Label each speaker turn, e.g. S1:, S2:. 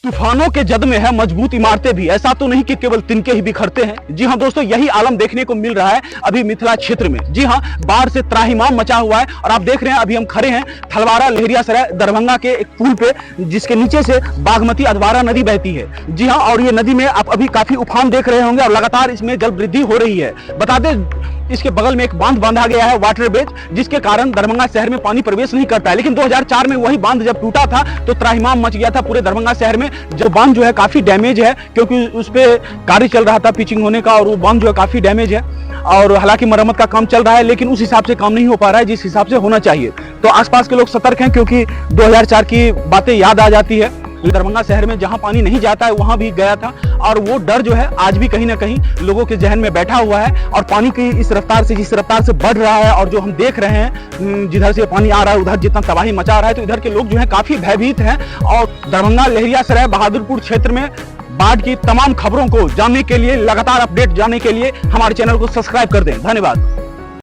S1: तूफानों के जद में है मजबूत इमारतें भी, ऐसा तो नहीं कि केवल तिनके ही बिखरते हैं। जी हां दोस्तों, यही आलम देखने को मिल रहा है अभी मिथिला क्षेत्र में। जी हां, बाढ़ से त्राहिमाम मचा हुआ है और आप देख रहे हैं अभी हम खड़े हैं थलवारा लहेरियासराय दरभंगा के एक पुल पे, जिसके नीचे से बागमती अधवारा नदी बहती है। जी हां, और ये नदी में आप अभी काफी उफान देख रहे होंगे और लगातार इसमें जल वृद्धि हो रही है। बता दें, इसके बगल में एक बांध बांधा गया है, वाटर ब्रिज, जिसके कारण दरभंगा शहर में पानी प्रवेश नहीं करता है। लेकिन 2004 में वही बांध जब टूटा था तो त्राहिमाम मच गया था पूरे दरभंगा शहर में। जो बांध जो है काफी डैमेज है, क्योंकि उस पे कार्य चल रहा था पिचिंग होने का, और वो बांध जो है काफी डैमेज है और हालांकि मरम्मत का काम चल रहा है, लेकिन उस हिसाब से काम नहीं हो पा रहा है जिस हिसाब से होना चाहिए। तो आसपास के लोग सतर्क हैं, क्योंकि 2004 की बातें याद आ जाती है। दरभंगा शहर में जहां पानी नहीं जाता है वहां भी गया था, और वो डर जो है आज भी कहीं ना कहीं लोगों के जहन में बैठा हुआ है। और पानी की इस रफ्तार से, जिस रफ्तार से बढ़ रहा है, और जो हम देख रहे हैं जिधर से पानी आ रहा है उधर जितना तबाही मचा रहा है, तो इधर के लोग जो है काफी भयभीत हैं। और दरभंगा लहेरियासराय बहादुरपुर क्षेत्र में बाढ़ की तमाम खबरों को जानने के लिए, लगातार अपडेट जानने के लिए हमारे चैनल को सब्सक्राइब कर दें। धन्यवाद।